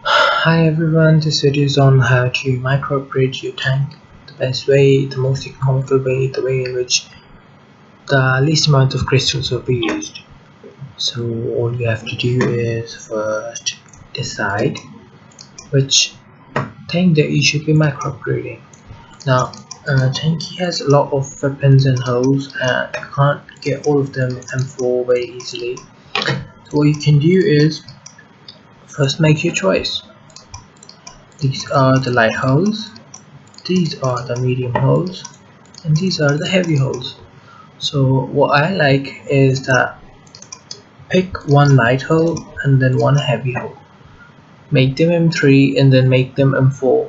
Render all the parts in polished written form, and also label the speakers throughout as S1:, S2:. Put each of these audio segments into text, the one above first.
S1: Hi everyone, this video is on how to micro-upgrade your tank the best way, the most economical way, the way in which the least amount of crystals will be used. So all you have to do is first decide which tank that you should be micro-upgrading. Now, Tanky has a lot of weapons and hulls and you can't get all of them M4 very easily. So what you can do is first make your choice. These are the light hulls, these are the medium hulls, and these are the heavy hulls. So what I like is that pick one light hull and then one heavy hull, make them M3 and then make them M4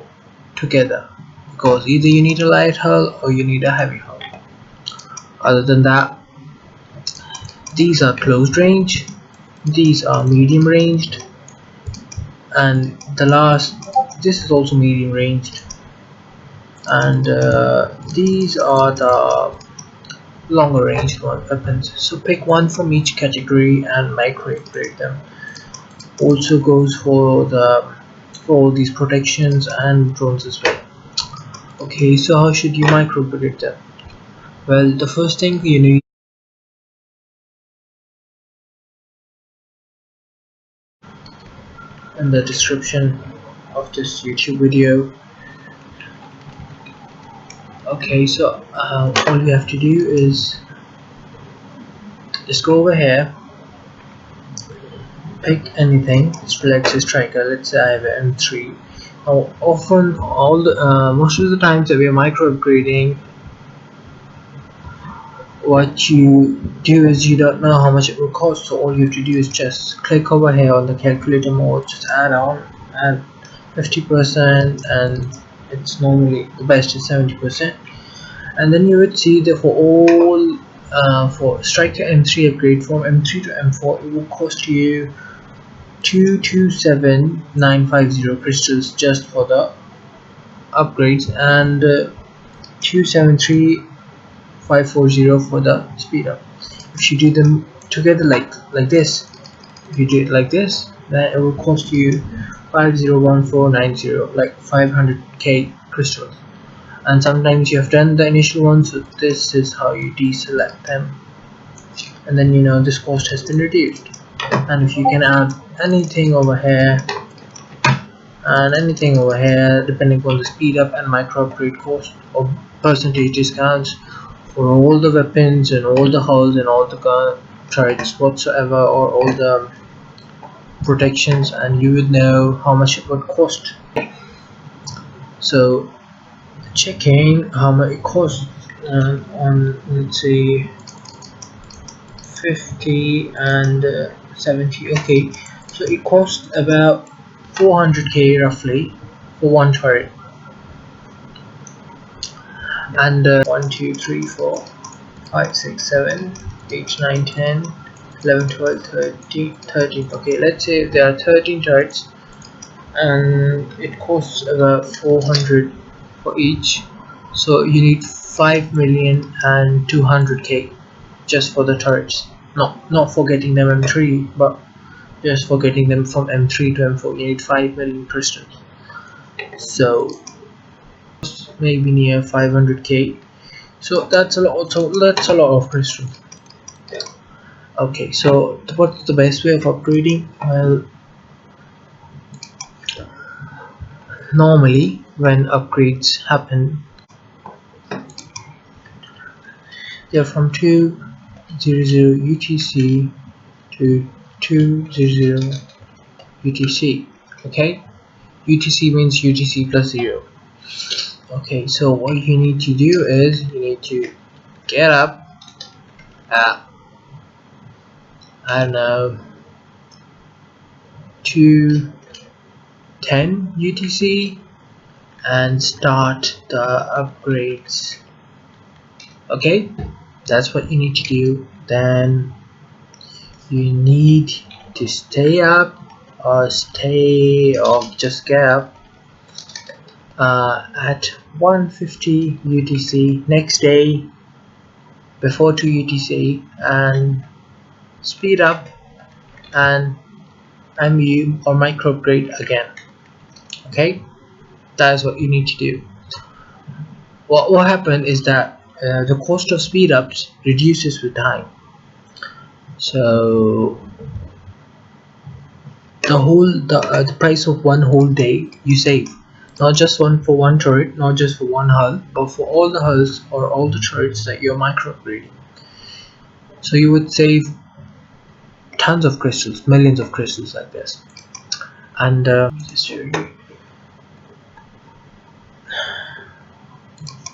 S1: together, because either you need a light hull or you need a heavy hull. Other than that, these are close range, these are medium ranged, and the last, this is also medium ranged, and these are the longer range weapons. So pick one from each category and micro-upgrade them. Also goes for all these protections and drones as well. Okay, so how should you micro-upgrade them? Well, the first thing you need in the description of this YouTube video. Okay, so all you have to do is just go over here, pick anything, select a striker. Let's say I have an M3. Now, often, most of the times that we are micro upgrading, what you do is you don't know how much it will cost. So all you have to do is just click over here on the calculator mode, just add 50%, and it's normally the best is 70%, and then you would see that for all for striker M3 upgrade from M3 to M4, it will cost you 227950 crystals just for the upgrades, and 273540 for the speed up. If you do them together like this, if you do it like this, then it will cost you 501490, like 500k crystals. And sometimes you have done the initial one, so this is how you deselect them, and then this cost has been reduced. And if you can add anything over here and anything over here, depending on the speed up and micro upgrade cost or percentage discounts for all the weapons and all the hulls and all the gun turrets whatsoever, or all the protections, and you would know how much it would cost. So checking how much it costs on, let's say, 50 and 70. Okay, so it costs about 400k roughly for one turret, and 1 2 3 4 5 6 7 8 9 10 11 12 13. Okay, let's say there are 13 turrets and it costs about 400 for each, so you need 5,200,000 just for the turrets. Not for getting them M3, but just for getting them from M3 to M4 you need 5 million crystals, so maybe near 500k. So that's a lot. So that's a lot of crystals. Okay, so what's the best way of upgrading? Well, normally when upgrades happen, they're from 200 UTC to 200 UTC. Okay, UTC means UTC plus 0. Okay, so what you need to do is you need to get up at, I don't know, 210 UTC and start the upgrades. Okay, that's what you need to do. Then you need to stay up or just get up at 150 UTC next day before 2 UTC and speed up and MU or MicroUpgrade again. Okay, that is what you need to do. What happened is that the cost of speed ups reduces with time. So the price of one whole day you save, not just one for one turret, not just for one hull, but for all the hulls or all the turrets that you're micro-upgrading. So you would save tons of crystals, millions of crystals like this. And just show you.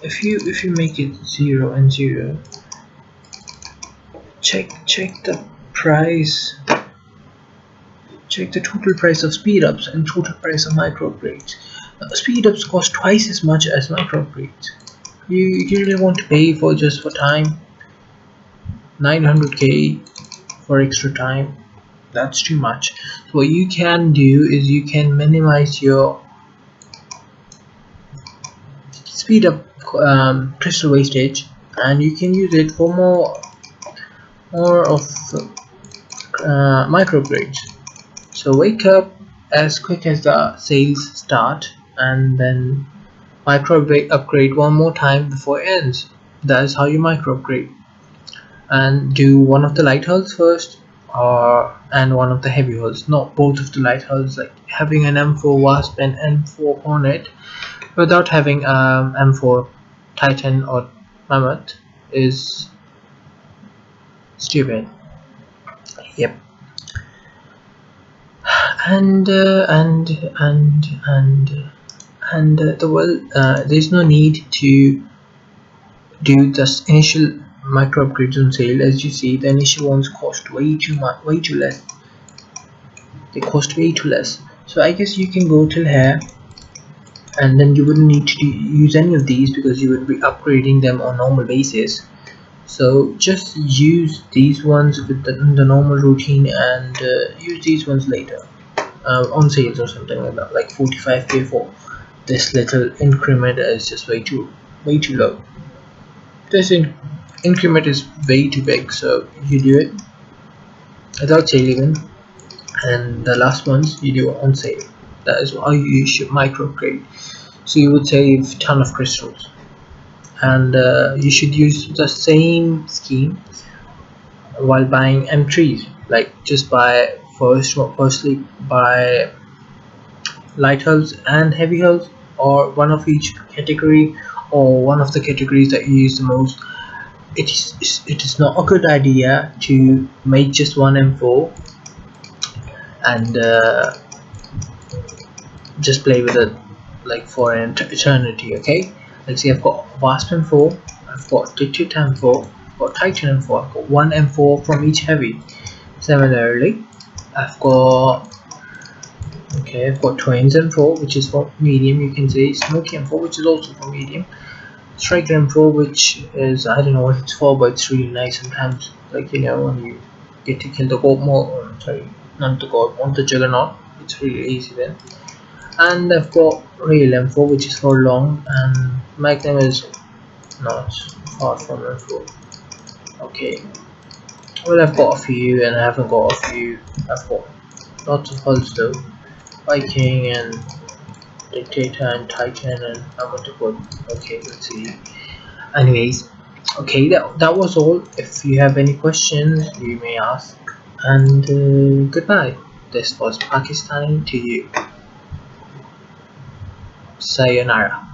S1: If you make it 0 and 0, check the price. Check the total price of speed ups and total price of micro upgrades. Speed ups cost twice as much as micro upgrades. You really want to pay for just for time? 900k for extra time? That's too much. So what you can do is you can minimize your speed up crystal wastage, and you can use it for more of micro upgrades. So wake up as quick as the sales start, and then micro upgrade one more time before it ends. That is how you micro upgrade. And do one of the light hulls first, and one of the heavy hulls, not both of the light hulls. Like having an M4 Wasp and M4 Hornet without having M4 Titan or Mammoth is stupid. Yep. And there's no need to do this initial micro upgrades on sale. As you see, the initial ones cost way too less. They cost way too less. So I guess you can go till here, and then you wouldn't need to use any of these because you would be upgrading them on normal basis. So just use these ones with the normal routine, and use these ones later on sales or something like that, like 45k for this little increment is just way too low. This increment is way too big, so you do it without sale even, and the last ones you do on sale. That is how you should micro upgrade. So you would save ton of crystals, and you should use the same scheme while buying M3s. Like just buy firstly buy light hulls and heavy hulls, or one of each category, or one of the categories that you use the most. It is not a good idea to make just one M4 and just play with it like for an eternity. Okay, let's see, I've got Wasp M4, I've got Dictator M4, I've got Titan M4, I've got one M4 from each heavy. Similarly, I've got Twins M4, which is for medium. You can say Smoky M4, which is also for medium. Striker M4, which is, I don't know what it's for, but it's really nice sometimes. Like, you know, when you get to kill the god more, sorry, not the god, want the Juggernaut, it's really easy then. And I've got Rail M4, which is for long, and Magnum is not far from M4. Okay, well, I've got a few, and I haven't got a few. I've got lots of hulls though. Viking and Dictator and Titan, and I'm going to put, okay, let's see. Anyways, okay, that was all. If you have any questions, you may ask. And goodbye. This was Pakistani to you. Sayonara.